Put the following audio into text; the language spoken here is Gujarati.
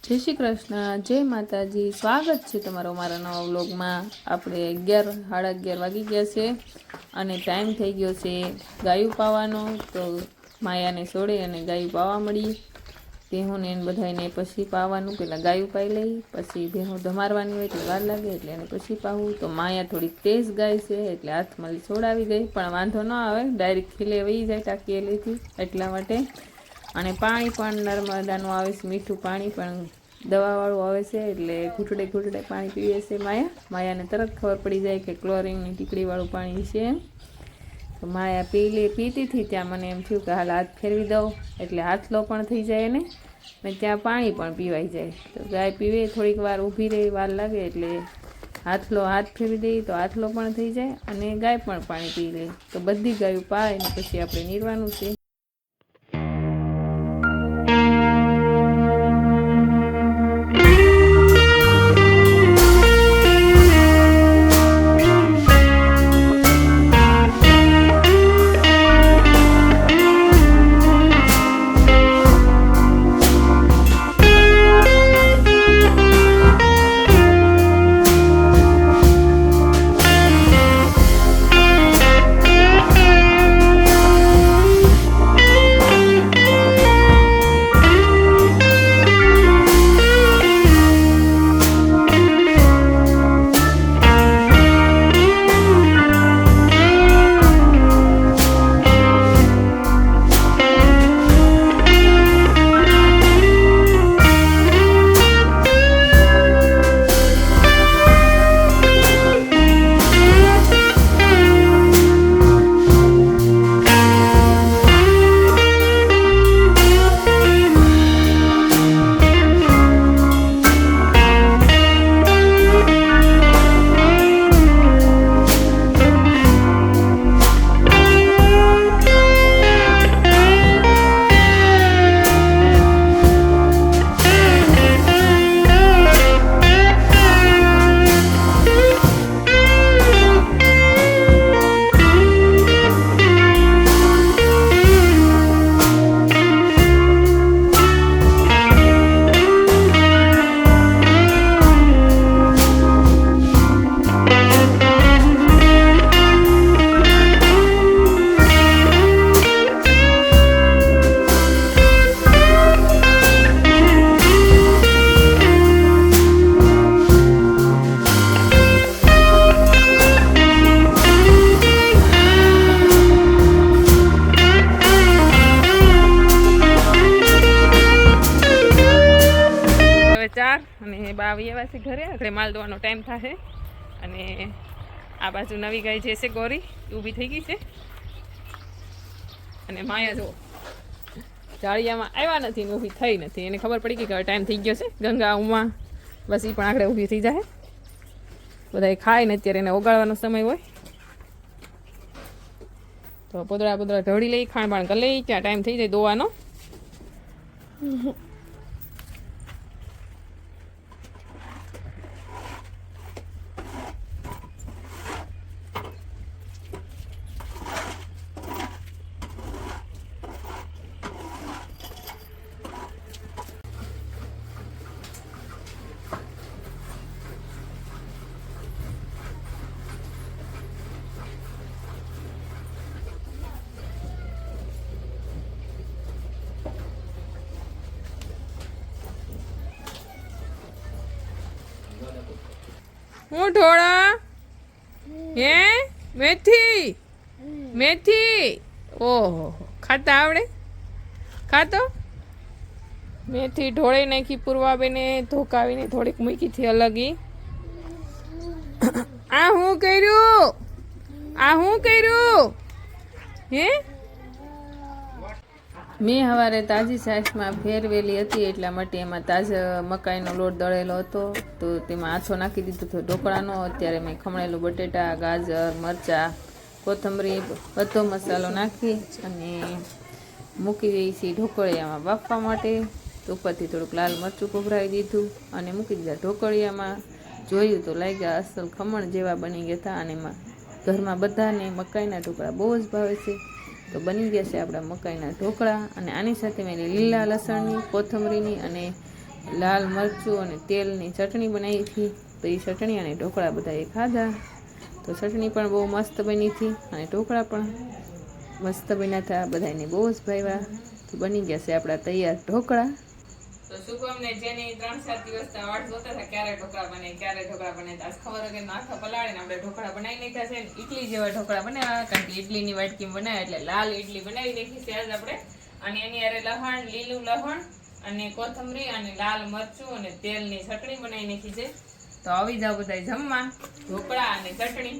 જય શ્રી કૃષ્ણ, જય માતાજી। સ્વાગત છે તમારો મારા નવા વ્લોગમાં। આપણે 11 સાડા 11 વાગી ગયા છે અને ટાઈમ થઈ ગયો છે ગાયું પાવાનો। તો માયાને છોડે અને ગાયું પાવા મળી। ભેહુંને બધાને પછી પાવાનું, પહેલાં ગાયું પાઈ લઈ, પછી ભેહું ધમારવાની હોય એટલે વાર લાગે એટલે એને પછી પાવું। તો માયા થોડીક તેજ ગાય છે એટલે હાથમાં છોડાવી ગઈ, પણ વાંધો ન આવે, ડાયરેક્ટ ખીલે વહી જાય ટાંકી લેતી એટલા માટે। અને પાણી પણ નર્મદાનું આવે છે, મીઠું પાણી પણ દવાવાળું આવે છે એટલે ઘૂંટડે ઘૂંટડે પાણી પીવે છે માયાને તરત ખબર પડી જાય કે ક્લોરીનની ટીકડીવાળું પાણી છે। તો માયા પીતી હતી ત્યાં મને એમ થયું કે હાલ હાથ ફેરવી દઉં એટલે હાથલો પણ થઈ જાય એને, ને ત્યાં પાણી પણ પીવાઈ જાય। તો ગાય પીવે, થોડીક વાર ઊભી રહી, વાર લાગે એટલે હાથ ફેરવી દઈએ તો હાથલો પણ થઈ જાય અને ગાય પણ પાણી પી લે। તો બધી ગાયું પાય ને પછી આપણે નીરવાનું છે। અને બાવી એવા છે ઘરે, આપણે માલ દોવાનો ટાઈમ થશે। અને આ બાજુ નવી ગાય જે છે ગોરી ઊભી થઈ ગઈ છે અને માયા જો જાળિયામાં આવ્યા નથી ને ઊભી થઈ નથી, એને ખબર પડી ગઈ કે હવે ટાઈમ થઈ ગયો છે ગંગા ઉમાં, બસ એ પણ આગળ ઊભી થઈ જાય। બધા ખાય ને અત્યારે એને ઓગાળવાનો સમય હોય તો પોદળા ઢળી લઈ, ખાણ બાણ કરી લઈ, ત્યાં ટાઈમ થઈ જાય દોવાનો। હું ઢોળા હે મેથી ઓહો ખાતા આવડે? ખાતો મેથી ઢોળે નાખી પૂર્વાબેને ધોકાવીને થોડીક મૂકીથી અલગ। આ હું કર્યું હે? મેં સવારે તાજી છાશમાં ફેરવેલી હતી એટલા માટે એમાં તાજા મકાઈનો લોટ દળેલો હતો તો તેમાં આછો નાખી દીધો હતો ઢોકળાનો। અત્યારે મેં ખમણેલું બટેટા, ગાજર, મરચાં, કોથમરી બધો મસાલો નાખી અને મૂકી દઈ છે ઢોકળિયામાં બાફવા માટે। તો ઉપરથી થોડુંક લાલ મરચું કોભરાવી દીધું અને મૂકી દીધા ઢોકળિયામાં। જોયું તો લાગ્યા અસલ ખમણ જેવા બની ગયા હતા અને ઘરમાં બધાને મકાઈના ઢોકળા બહુ જ ભાવે છે। તો બની ગયા છે આપણા મકાઈના ઢોકળા અને આની સાથે મેં લીલા લસણની, કોથમરીની અને લાલ મરચું અને તેલની ચટણી બનાવી હતી. તો એ ચટણી અને ઢોકળા બધાએ ખાધા. તો ચટણી પણ બહુ મસ્ત બની હતી અને ઢોકળા પણ મસ્ત બન્યા હતા. બધાને બહુ જ ભાવ્યા. તો બની ગયા છે આપણા તૈયાર ઢોકળા. તો શુભમને જેની 3-4 દિવસના વાટ જોતા હતા ક્યારે ઢોકળા બને આજ ખબર કે માથા પલાળીને આપણે ઢોકળા બનાવી નાખ્યા છે. ઇડલી જેવા ઢોકળા બનાવ્યા, કારણ કે ઇડલીની વાટકી બનાવ્યા એટલે લાલ ઇડલી બનાવી નાખી છે આજ આપણે. અને એની હારે લસણ, લીલું લસણ અને કોથમરી અને લાલ મરચું અને તેલની ચટણી બનાવી નાખી છે. તો આવી જાવ બધા જમવા, ઢોકળા અને ચટણી.